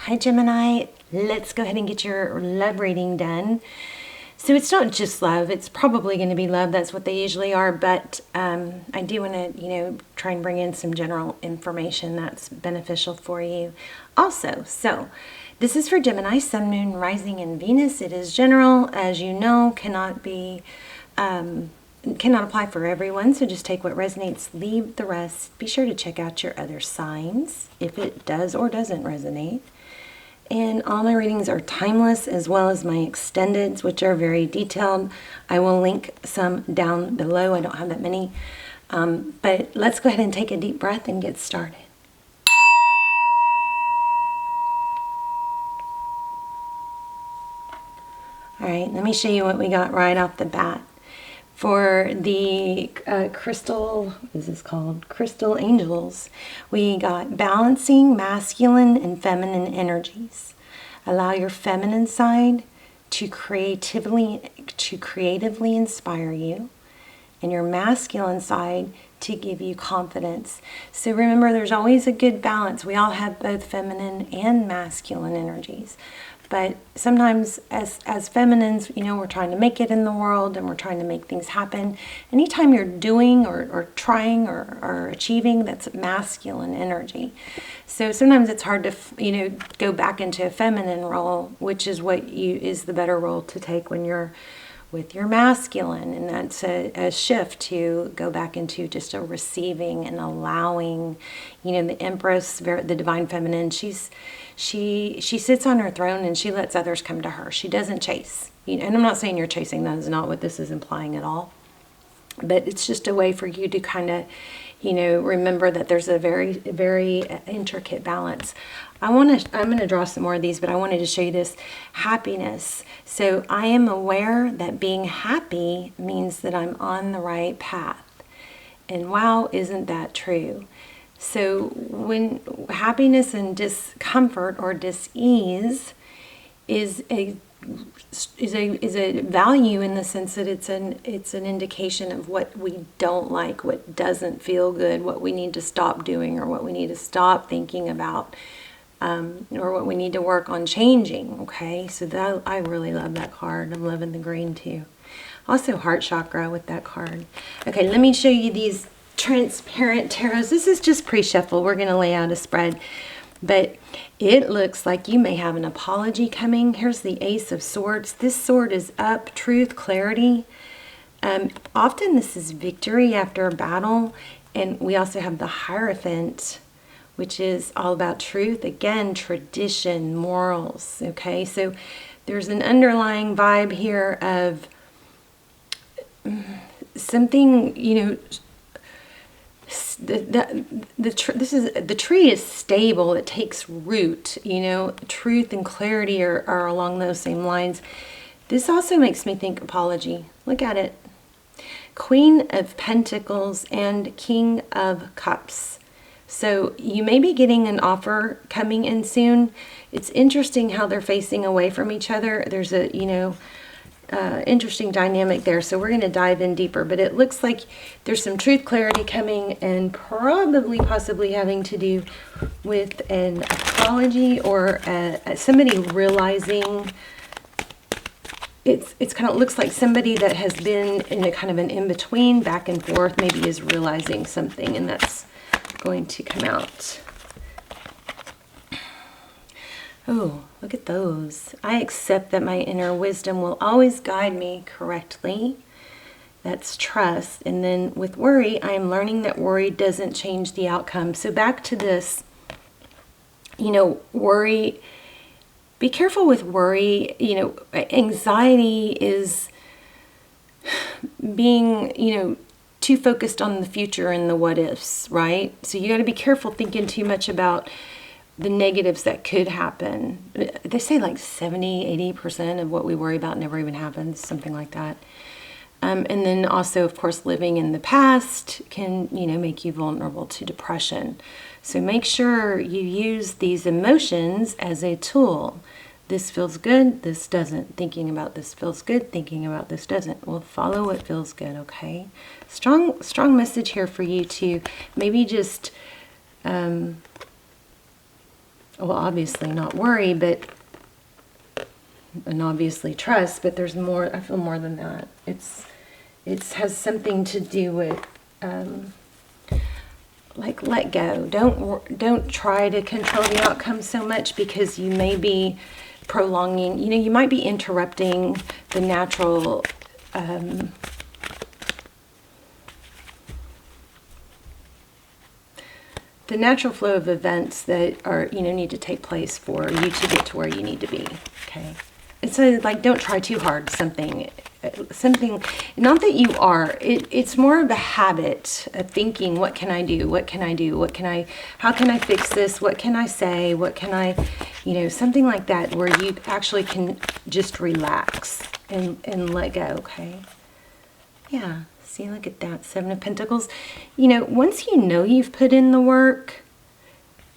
Hi Gemini, let's go ahead and get your love reading done. So it's not just love, it's probably going to be love, that's what they usually are, but I do want to, try and bring in some general information that's beneficial for you also. So this is for Gemini, Sun, Moon, Rising, and Venus. It is general, as you know, cannot apply for everyone, so just take what resonates, leave the rest. Be sure to check out your other signs if it does or doesn't resonate. And all my readings are timeless, as well as my extendeds, which are very detailed. I will link some down below. I don't have that many. But let's go ahead and take a deep breath and get started. All right, let me show you what we got right off the bat. For the crystal, what is this called? Crystal angels, we got balancing masculine and feminine energies. Allow your feminine side to creatively inspire you, and your masculine side to give you confidence. So remember, there's always a good balance. We all have both feminine and masculine energies. But sometimes as feminines, we're trying to make it in the world and we're trying to make things happen. Anytime you're doing or trying or achieving, that's masculine energy. So sometimes it's hard to, go back into a feminine role, which is is the better role to take when you're with your masculine. And that's a shift to go back into just a receiving and allowing. The Empress, the divine feminine, she sits on her throne and she lets others come to her. She doesn't chase. And I'm not saying you're chasing. That is not what this is implying at all. But it's just a way for you to kind of, remember that there's a very, very intricate balance. I'm going to draw some more of these, but I wanted to show you this happiness. So I am aware that being happy means that I'm on the right path. And wow, isn't that true? So when happiness and discomfort or dis-ease is a value in the sense that it's an indication of what we don't like, what doesn't feel good, what we need to stop doing, or what we need to stop thinking about, or what we need to work on changing. Okay, so I really love that card. I'm loving the green too. Also heart chakra with that card. Okay, let me show you these transparent tarots. This is just pre-shuffle. We're going to lay out a spread, but it looks like you may have an apology coming. Here's the Ace of Swords. This sword is up, truth, clarity. Often this is victory after a battle. And we also have the Hierophant, which is all about truth. Again, tradition, morals. Okay, so there's an underlying vibe here of something, the tree is stable. It takes root. Truth and clarity are along those same lines. This also makes me think apology. Look at it. Queen of Pentacles and King of Cups. So you may be getting an offer coming in soon. It's interesting how they're facing away from each other. There's a, interesting dynamic there, so we're going to dive in deeper, but it looks like there's some truth, clarity coming, and possibly having to do with an apology or somebody realizing it's kind of looks like somebody that has been in a kind of an in-between, back and forth, maybe is realizing something, and that's going to come out. Oh, look at those. I accept that my inner wisdom will always guide me correctly. That's trust. And then with worry, I am learning that worry doesn't change the outcome. So back to this, worry. Be careful with worry. Anxiety is being, too focused on the future and the what ifs, right? So you got to be careful thinking too much about the negatives that could happen. They say like 70-80% of what we worry about never even happens, something like that. And then also, of course, living in the past can, make you vulnerable to depression. So make sure you use these emotions as a tool. This feels good, this doesn't. Thinking about this feels good, thinking about this doesn't. Well, follow what feels good, okay? Strong message here for you to maybe just well, obviously not worry, and obviously trust, but there's more. I feel more than that. It has something to do with like let go. Don't try to control the outcome so much, because you may be prolonging. You might be interrupting the natural. The natural flow of events that are, need to take place for you to get to where you need to be. Okay. And so, like, don't try too hard. Something, not that you are, it's more of a habit of thinking, what can I do? What can I do? How can I fix this? What can I say? What can I, something like that, where you actually can just relax and let go. Okay. Yeah. See, look at that, 7 of Pentacles. Once you've put in the work,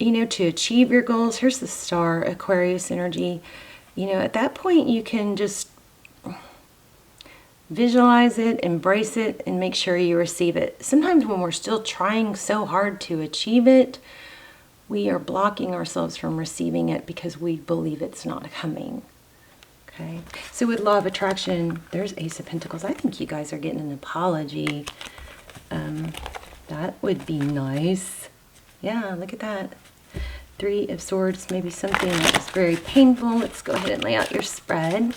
to achieve your goals, here's the Star, Aquarius energy. At that point, you can just visualize it, embrace it, and make sure you receive it. Sometimes when we're still trying so hard to achieve it, we are blocking ourselves from receiving it because we believe it's not coming. Okay. So with Law of Attraction, there's Ace of Pentacles. I think you guys are getting an apology. That would be nice. Yeah, look at that. 3 of Swords, maybe something that was very painful. Let's go ahead and lay out your spread.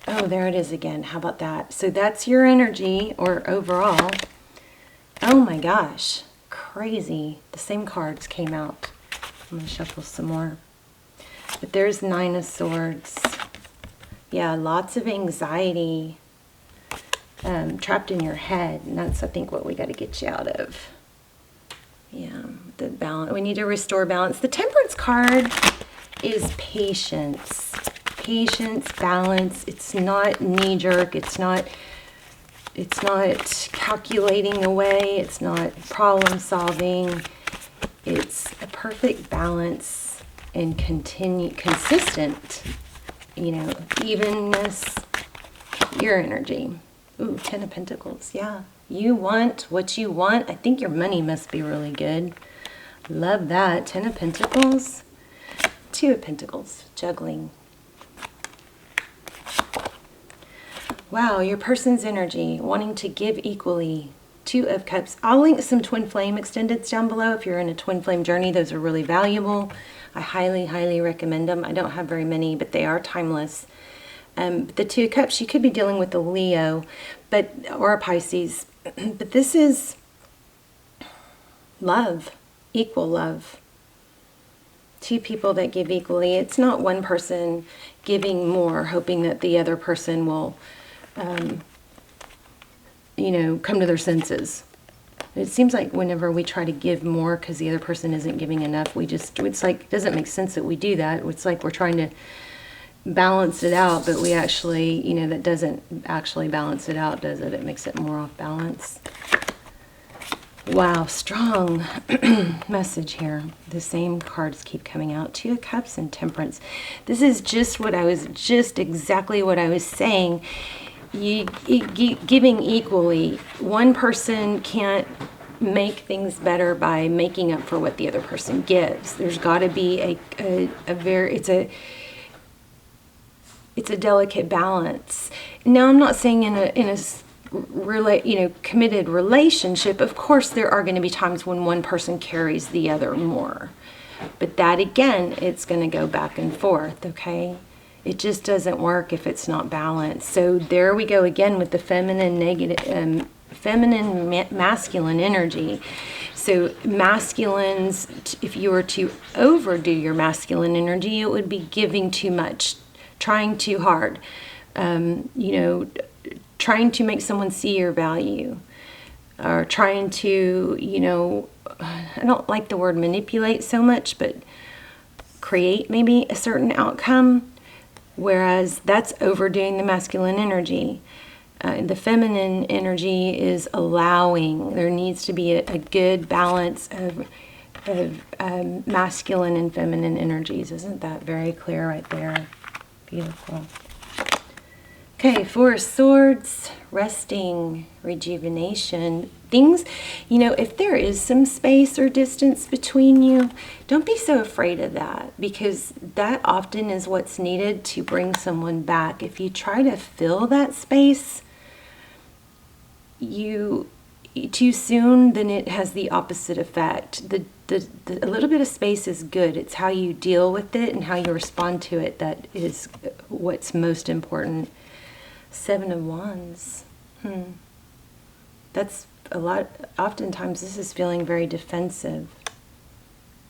Oh, there it is again. How about that? So that's your energy, or overall. Oh my gosh, crazy. The same cards came out. I'm going to shuffle some more. But there's 9 of Swords. Yeah, lots of anxiety trapped in your head. And that's, I think, what we got to get you out of. Yeah, the balance. We need to restore balance. The Temperance card is patience. Patience, balance. It's not knee-jerk. It's not calculating away. It's not problem-solving. It's a perfect balance. And consistent, evenness, your energy. Ooh, 10 of Pentacles, yeah. You want what you want. I think your money must be really good. Love that. 10 of Pentacles, 2 of Pentacles, juggling. Wow, your person's energy, wanting to give equally. 2 of Cups. I'll link some twin flame extendeds down below. If you're in a twin flame journey, those are really valuable. I highly, highly recommend them. I don't have very many, but they are timeless. The 2 of Cups, you could be dealing with a Leo, or a Pisces. But this is love, equal love. 2 people that give equally. It's not one person giving more, hoping that the other person will, come to their senses. It seems like whenever we try to give more because the other person isn't giving enough, it's like, it doesn't make sense that we do that. It's like we're trying to balance it out, but we actually, that doesn't actually balance it out, does it? It makes it more off balance. Wow, strong message here. The same cards keep coming out. 2 of Cups and Temperance. This is just exactly what I was saying. Giving equally. One person can't make things better by making up for what the other person gives. There's got to be it's a delicate balance. Now, I'm not saying in a committed relationship, of course there are going to be times when one person carries the other more. But that, again, it's going to go back and forth, okay? It just doesn't work if it's not balanced. So there we go again with the feminine masculine energy. So masculines, if you were to overdo your masculine energy, it would be giving too much, trying too hard, trying to make someone see your value, or trying to, I don't like the word manipulate so much, but create maybe a certain outcome. Whereas that's overdoing the masculine energy. The feminine energy is allowing. There needs to be a good balance of masculine and feminine energies. Isn't that very clear right there? Beautiful. Okay, Four of Swords, resting, rejuvenation. Things, if there is some space or distance between you, don't be so afraid of that, because that often is what's needed to bring someone back. If you try to fill that space too soon, then it has the opposite effect. A little bit of space is good. It's how you deal with it and how you respond to it that is what's most important. Seven of Wands. That's a lot. Oftentimes this is feeling very defensive.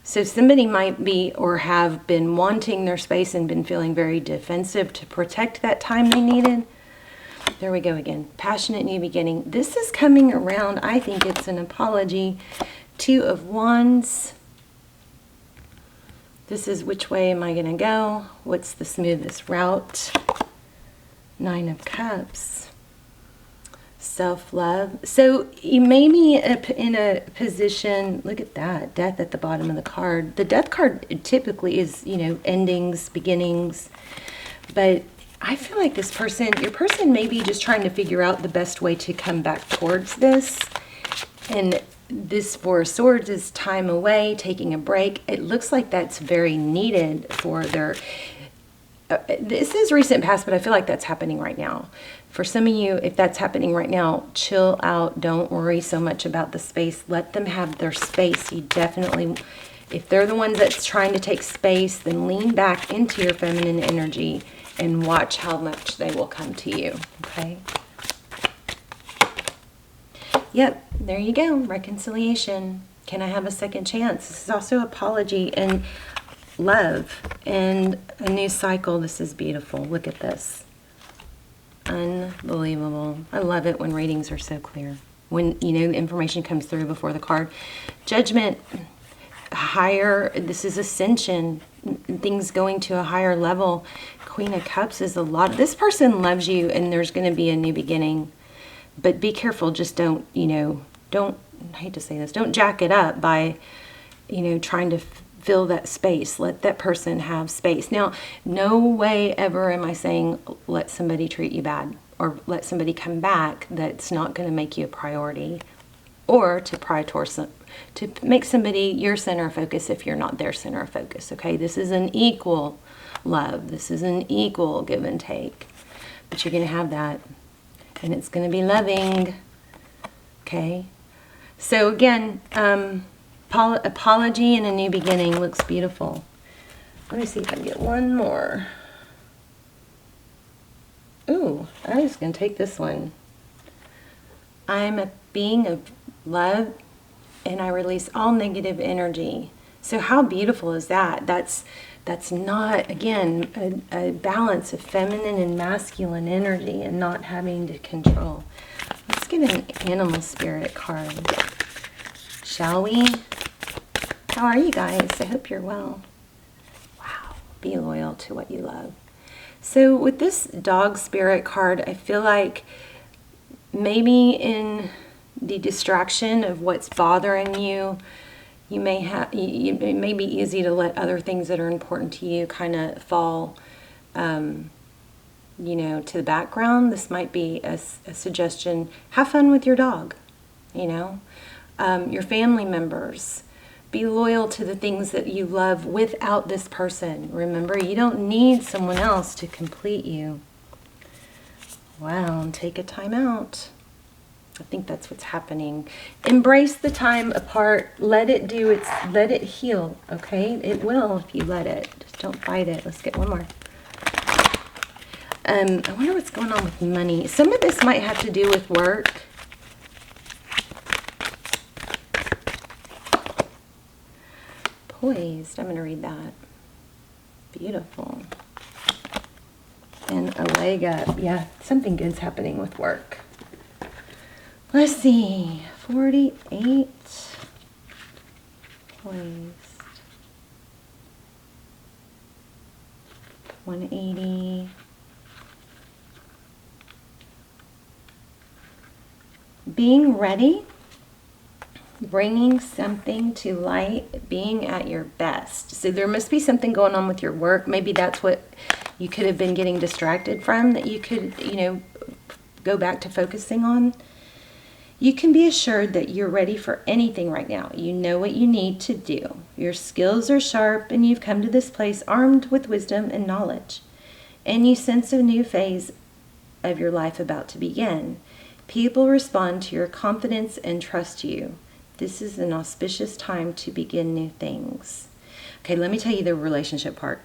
So somebody might be or have been wanting their space and been feeling very defensive to protect that time they needed. There we go again. Passionate new beginning. This is coming around. I think it's an apology. Two of Wands. This is which way am I going to go? What's the smoothest route? Nine of Cups. Self-love. So you may be in a position, look at that, death at the bottom of the card. The death card typically is, endings, beginnings. But I feel like your person may be just trying to figure out the best way to come back towards this. And this Four of Swords is time away, taking a break. It looks like that's very needed for their... this is recent past, but I feel like that's happening right now. For some of you, if that's happening right now, chill out. Don't worry so much about the space. Let them have their space. You definitely, if they're the ones that's trying to take space, then lean back into your feminine energy and watch how much they will come to you, okay? Yep, there you go. Reconciliation. Can I have a second chance? This is also apology and love and a new cycle. This is beautiful. Look at this. Unbelievable. I love it when readings are so clear. When, the information comes through before the card. Judgment, higher, this is ascension, things going to a higher level. Queen of Cups is a lot. This person loves you and there's going to be a new beginning. But be careful. Just don't, I hate to say this, don't jack it up by, trying to fill that space. Let that person have space. Now, no way ever am I saying let somebody treat you bad or let somebody come back that's not going to make you a priority, or to make somebody your center of focus if you're not their center of focus. Okay, this is an equal love. This is an equal give and take. But you're going to have that, and it's going to be loving. Okay, so again, apology and a new beginning looks beautiful. Let me see if I can get one more. Ooh, I'm just going to take this one. I'm a being of love and I release all negative energy. So how beautiful is that? That's not, again, a balance of feminine and masculine energy and not having to control. Let's get an animal spirit card. Shall we? How are you guys? I hope you're well. Wow. Be loyal to what you love. So with this dog spirit card, I feel like maybe in the distraction of what's bothering you, it may be easy to let other things that are important to you kind of fall, to the background. This might be a suggestion. Have fun with your dog, your family members. Be loyal to the things that you love without this person. Remember, you don't need someone else to complete you. Wow, and take a time out. I think that's what's happening. Embrace the time apart. Let it let it heal, okay? It will if you let it. Just don't fight it. Let's get one more. I wonder what's going on with money. Some of this might have to do with work. Poised. I'm going to read that. Beautiful. And a leg up. Yeah, something good's happening with work. Let's see. 48. Poised. 180. Being ready. bringing something to light, being at your best. So there must be something going on with your work. Maybe that's what you could have been getting distracted from, that you could, you know, go back to focusing on. You can be assured that you're ready for anything right now. You know what you need to do. Your skills are sharp, and you've come to this place armed with wisdom and knowledge. And you sense a new phase of your life about to begin. People respond to your confidence and trust you. This is an auspicious time to begin new things. Okay, let me tell you the relationship part.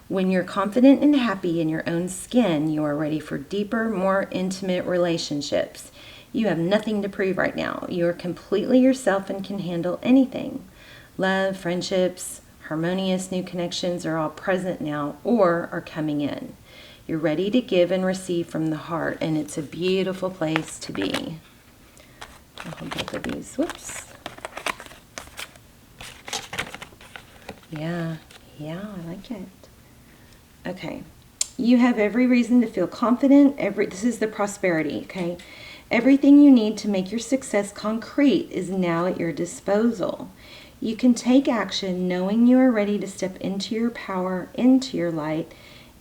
When you're confident and happy in your own skin, you are ready for deeper, more intimate relationships. You have nothing to prove right now. You are completely yourself and can handle anything. Love, friendships, harmonious new connections are all present now or are coming in. You're ready to give and receive from the heart, and it's a beautiful place to be. I'll hold both of these. Whoops. Yeah, I like it. Okay. You have every reason to feel confident. This is the prosperity, okay? Everything you need to make your success concrete is now at your disposal. You can take action knowing you are ready to step into your power, into your light,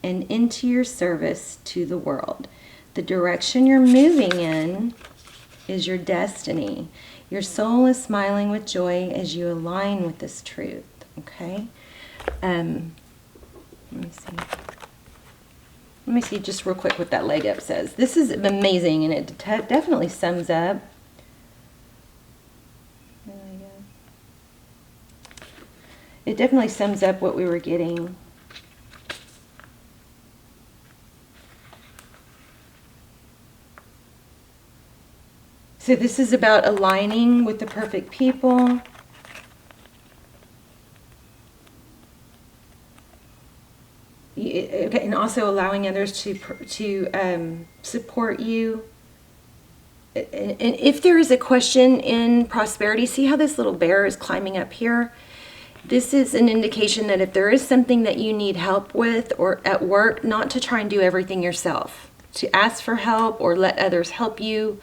and into your service to the world. The direction you're moving in is your destiny. Your soul is smiling with joy as you align with this truth, okay? Let me see just real quick what that leg up says. This is amazing, and it definitely sums up. It definitely sums up what we were getting. So this is about aligning with the perfect people. And also allowing others to support you. And if there is a question in prosperity, see how this little bear is climbing up here? This is an indication that if there is something that you need help with or at work, not to try and do everything yourself. To ask for help or let others help you.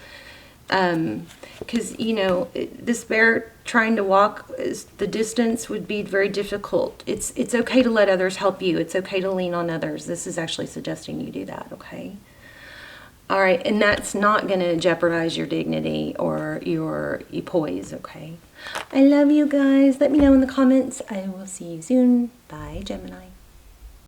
Because, you know, this bear trying to walk the distance would be very difficult. It's okay to let others help you. It's okay to lean on others. This is actually suggesting you do that, okay? All right, and that's not going to jeopardize your dignity or your poise, okay? I love you guys. Let me know in the comments. I will see you soon. Bye, Gemini.